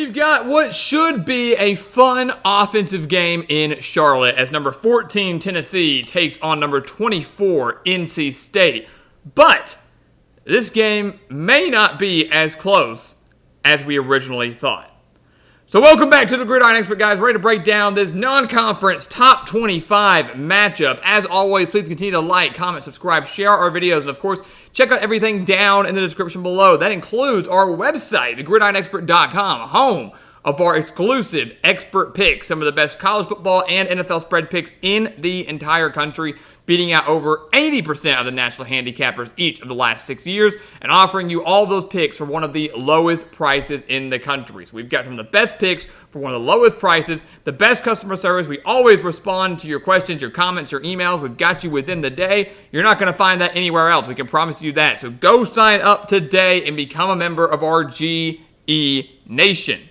We've got what should be a fun offensive game in Charlotte as number 14 Tennessee takes on number 24 NC State. But this game may not be as close as we originally thought. So welcome back to the Gridiron Expert, guys. Ready to break down this non-conference top 25 matchup. As always, please continue to like, comment, subscribe, share our videos, and of course, check out everything down in the description below. That includes our website, thegridironexpert.com, home of our exclusive expert picks, some of the best college football and NFL spread picks in the entire country, beating out over 80% of the national handicappers each of the last 6 years, and offering you all those picks for one of the lowest prices in the country. So we've got some of the best picks for one of the lowest prices, the best customer service. We always respond to your questions, your comments, your emails. We've got you within the day. You're not going to find that anywhere else. We can promise you that. So go sign up today and become a member of our GE Nation.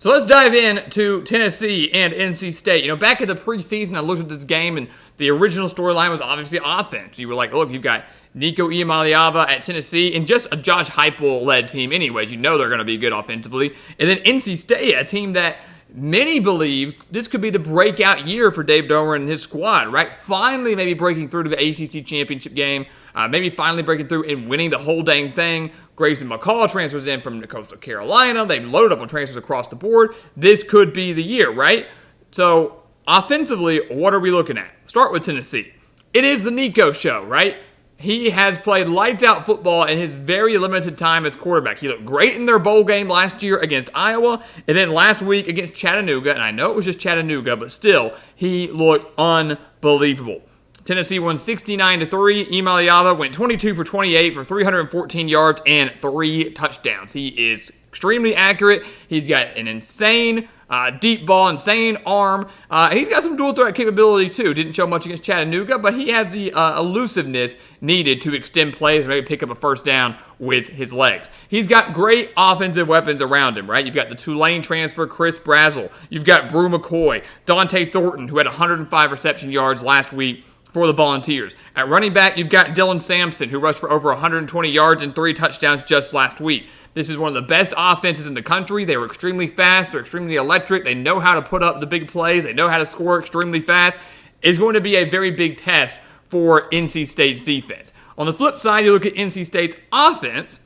So let's dive in to Tennessee and NC State. You know, back in the preseason, I looked at this game, and the original storyline was obviously offense. You were like, look, you've got Nico Iamaleava at Tennessee, and just a Josh Heupel-led team anyways. You know they're going to be good offensively. And then NC State, a team that many believe this could be the breakout year for Dave Doeren and his squad, right? Finally maybe breaking through to the ACC championship game, maybe finally breaking through and winning the whole dang thing. Grayson McCall transfers in from Coastal Carolina. They've loaded up on transfers across the board. This could be the year, right? So offensively, what are we looking at? Start with Tennessee. It is the Nico show, right? He has played lights-out football in his very limited time as quarterback. He looked great in their bowl game last year against Iowa, and then last week against Chattanooga, and I know it was just Chattanooga, but still, he looked unbelievable. Tennessee won 69-3. Iamaleava went 22 for 28 for 314 yards and 3 touchdowns. He is extremely accurate. He's got an insane deep ball, insane arm. And he's got some dual threat capability too. Didn't show much against Chattanooga, but he has the elusiveness needed to extend plays and maybe pick up a first down with his legs. He's got great offensive weapons around him, right? You've got the Tulane transfer, Chris Brazzell. You've got Brew McCoy, Dante Thornton, who had 105 reception yards last week for the Volunteers. At running back, you've got Dylan Sampson, who rushed for over 120 yards and 3 touchdowns just last week. This is one of the best offenses in the country. They were extremely fast. They're extremely electric. They know how to put up the big plays. They know how to score extremely fast. It's going to be a very big test for NC State's defense. On the flip side, you look at NC State's offense.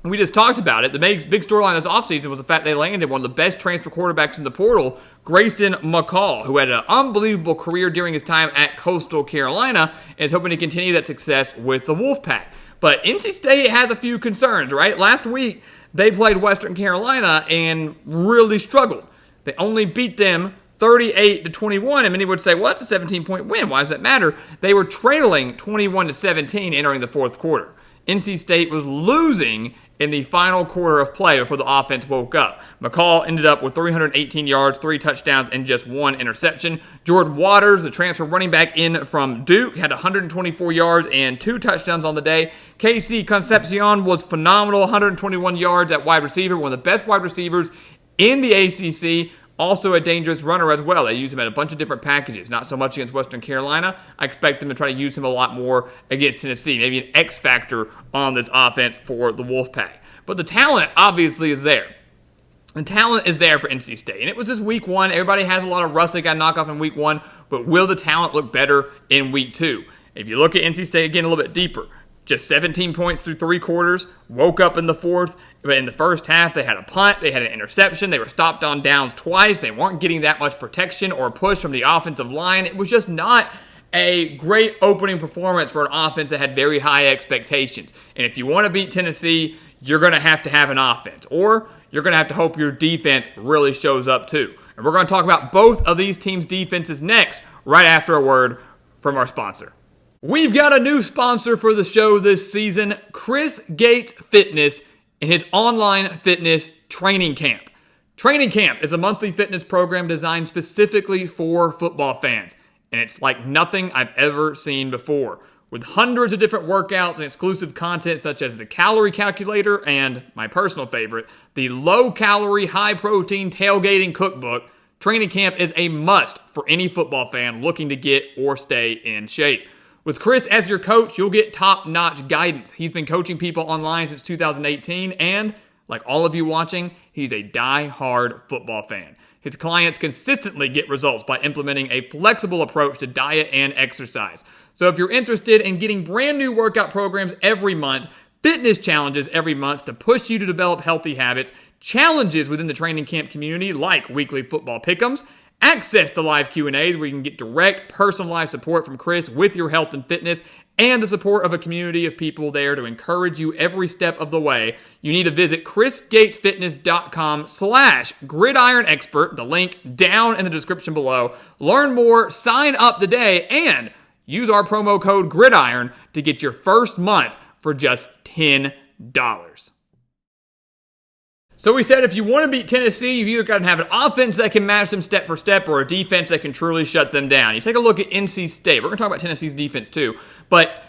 We just talked about it. The big storyline this offseason was the fact they landed one of the best transfer quarterbacks in the portal, Grayson McCall, who had an unbelievable career during his time at Coastal Carolina and is hoping to continue that success with the Wolfpack. But NC State has a few concerns, right? Last week, they played Western Carolina and really struggled. They only beat them 38-21, and many would say, well, that's a 17-point win. Why does that matter? They were trailing 21-17 entering the fourth quarter. NC State was losing in the final quarter of play before the offense woke up. McCall ended up with 318 yards, 3 touchdowns, and just 1 interception. Jordan Waters, the transfer running back in from Duke, had 124 yards and 2 touchdowns on the day. KC Concepcion was phenomenal, 121 yards at wide receiver, one of the best wide receivers in the ACC. Also a dangerous runner as well. They use him at a bunch of different packages. Not so much against Western Carolina. I expect them to try to use him a lot more against Tennessee. Maybe an X factor on this offense for the Wolfpack. But the talent obviously is there. The talent is there for NC State. And it was just week 1. Everybody has a lot of rust they got knocked off in week 1. But will the talent look better in week 2? If you look at NC State again a little bit deeper, just 17 points through 3 quarters, woke up in the fourth, but in the first half they had a punt, they had an interception, they were stopped on downs twice, they weren't getting that much protection or push from the offensive line. It was just not a great opening performance for an offense that had very high expectations. And if you want to beat Tennessee, you're going to have an offense, or you're going to have to hope your defense really shows up too. And we're going to talk about both of these teams' defenses next, right after a word from our sponsor. We've got a new sponsor for the show this season, Chris Gates Fitness and his online fitness training camp. Training Camp is a monthly fitness program designed specifically for football fans, and it's like nothing I've ever seen before. With hundreds of different workouts and exclusive content such as the calorie calculator and, my personal favorite, the low-calorie, high-protein tailgating cookbook, Training Camp is a must for any football fan looking to get or stay in shape. With Chris as your coach, you'll get top-notch guidance. He's been coaching people online since 2018, and Like all of you watching, he's a die-hard football fan. His clients consistently get results by implementing a flexible approach to diet and exercise. So if you're interested in getting brand new workout programs every month, fitness challenges every month to push you to develop healthy habits, challenges within the training camp community like weekly football pick'ems, access to live Q&As where you can get direct, personalized support from Chris with your health and fitness, and the support of a community of people there to encourage you every step of the way, you need to visit chrisgatesfitness.com/gridironexpert, the link down in the description below. Learn more, sign up today, and use our promo code GRIDIRON to get your first month for just $10. So we said if you want to beat Tennessee, you've either got to have an offense that can match them step for step or a defense that can truly shut them down. You take a look at NC State. We're going to talk about Tennessee's defense too. But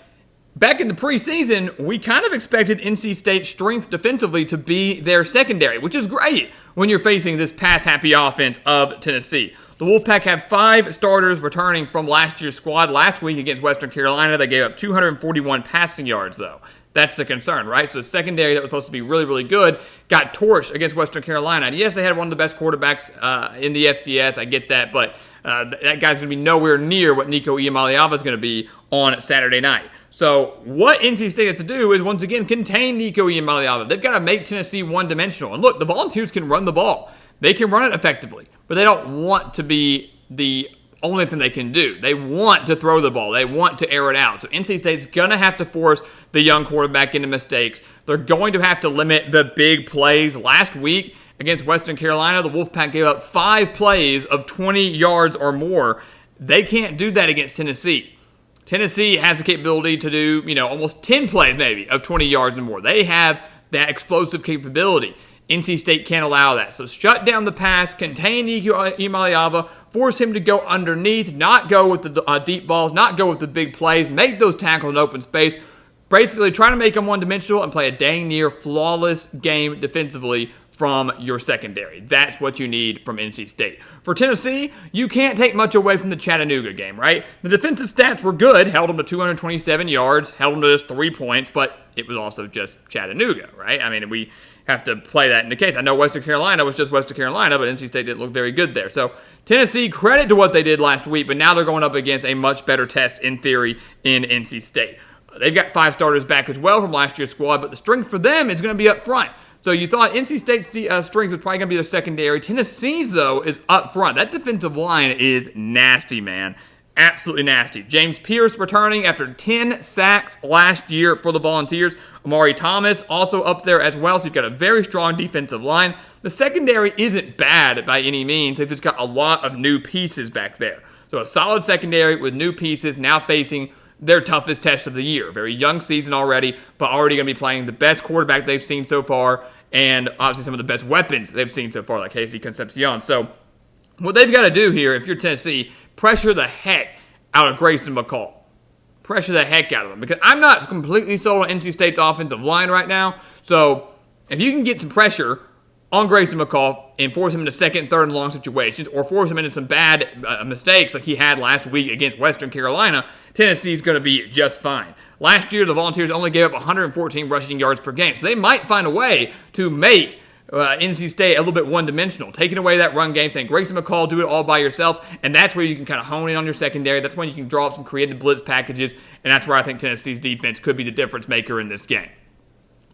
back in the preseason, we kind of expected NC State's strength defensively to be their secondary, which is great when you're facing this pass-happy offense of Tennessee. The Wolfpack had 5 starters returning from last year's squad. Last week against Western Carolina, they gave up 241 passing yards, though. That's the concern, right? So the secondary that was supposed to be really, really good got torched against Western Carolina. And yes, they had one of the best quarterbacks in the FCS. I get that, but that guy's going to be nowhere near what Nico Iamaleava is going to be on Saturday night. So what NC State has to do is, once again, contain Nico Iamaleava. They've got to make Tennessee one-dimensional. And look, the Volunteers can run the ball. They can run it effectively, but they don't want to be the only thing they can do. They want to throw the ball. They want to air it out. So NC State's going to have to force the young quarterback into mistakes. They're going to have to limit the big plays. Last week against Western Carolina, the Wolfpack gave up 5 plays of 20 yards or more. They can't do that against Tennessee. Tennessee has the capability to do, almost 10 plays maybe of 20 yards and more. They have that explosive capability. NC State can't allow that. So shut down the pass, contain Nico Iamaleava, force him to go underneath, not go with the deep balls, not go with the big plays, make those tackles in open space. Basically, try to make them one-dimensional and play a dang near flawless game defensively from your secondary. That's what you need from NC State. For Tennessee, you can't take much away from the Chattanooga game, right? The defensive stats were good, held them to 227 yards, held them to just 3 points, but it was also just Chattanooga, right? I mean, we have to play that in the case. I know Western Carolina was just Western Carolina, but NC State didn't look very good there. So Tennessee, credit to what they did last week, but now they're going up against a much better test in theory in NC State. They've got 5 starters back as well from last year's squad, but the strength for them is going to be up front. So you thought NC State's strength was probably going to be their secondary. Tennessee's, though, is up front. That defensive line is nasty, man. Absolutely nasty. James Pierce returning after 10 sacks last year for the Volunteers. Amari Thomas also up there as well, so you've got a very strong defensive line. The secondary isn't bad by any means. They've just got a lot of new pieces back there. So a solid secondary with new pieces now facing their toughest test of the year. Very young season already, but already going to be playing the best quarterback they've seen so far, and obviously some of the best weapons they've seen so far, like Casey Concepcion. So what they've got to do here, if you're Tennessee, pressure the heck out of Grayson McCall. Pressure the heck out of him, because I'm not completely sold on NC State's offensive line right now. So if you can get some pressure on Grayson McCall and force him into second, third, and long situations, or force him into some bad mistakes like he had last week against Western Carolina, Tennessee's going to be just fine. Last year, the Volunteers only gave up 114 rushing yards per game, so they might find a way to make NC State a little bit one-dimensional, taking away that run game, saying, Grayson McCall, do it all by yourself, and that's where you can kind of hone in on your secondary. That's when you can draw up some creative blitz packages, and that's where I think Tennessee's defense could be the difference maker in this game.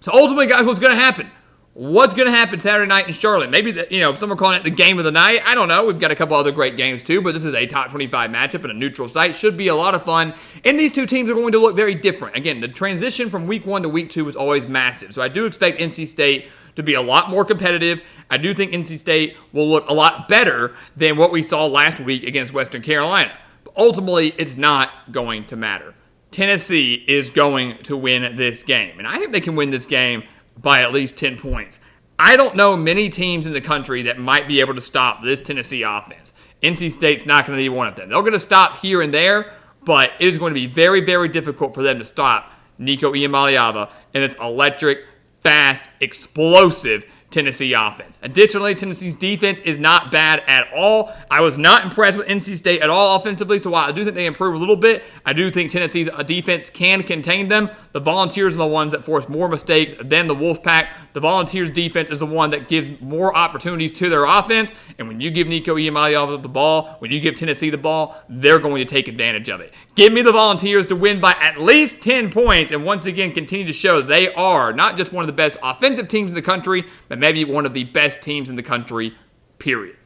So ultimately, guys, what's going to happen? What's going to happen Saturday night in Charlotte? Maybe, some are calling it the game of the night. I don't know. We've got a couple other great games too, but this is a top 25 matchup in a neutral site. Should be a lot of fun. And these two teams are going to look very different. Again, the transition from week 1 to week 2 was always massive. So I do expect NC State to be a lot more competitive. I do think NC State will look a lot better than what we saw last week against Western Carolina. But ultimately, it's not going to matter. Tennessee is going to win this game. And I think they can win this game by at least 10 points. I don't know many teams in the country that might be able to stop this Tennessee offense. NC State's not going to be one of them. They're going to stop here and there, but it is going to be very, very difficult for them to stop Nico Iamaleava and its electric, fast, explosive Tennessee offense. Additionally, Tennessee's defense is not bad at all. I was not impressed with NC State at all offensively, so while I do think they improve a little bit, I do think Tennessee's defense can contain them. The Volunteers are the ones that force more mistakes than the Wolfpack. The Volunteers defense is the one that gives more opportunities to their offense. And when you give Nico Iamaleava the ball, when you give Tennessee the ball, they're going to take advantage of it. Give me the Volunteers to win by at least 10 points and once again continue to show they are not just one of the best offensive teams in the country, but maybe one of the best teams in the country, period.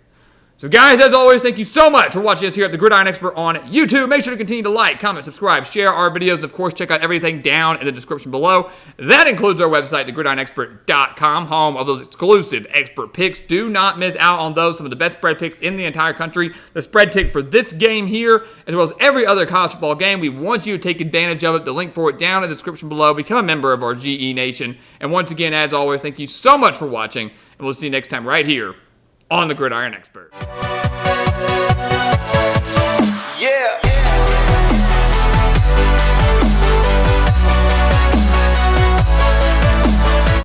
So guys, as always, thank you so much for watching us here at the Gridiron Expert on YouTube. Make sure to continue to like, comment, subscribe, share our videos, and of course, check out everything down in the description below. That includes our website, thegridironexpert.com, home of those exclusive expert picks. Do not miss out on those, some of the best spread picks in the entire country. The spread pick for this game here, as well as every other college football game, we want you to take advantage of it. The link for it down in the description below. Become a member of our GE Nation. And once again, as always, thank you so much for watching, and we'll see you next time right here on the Gridiron Expert.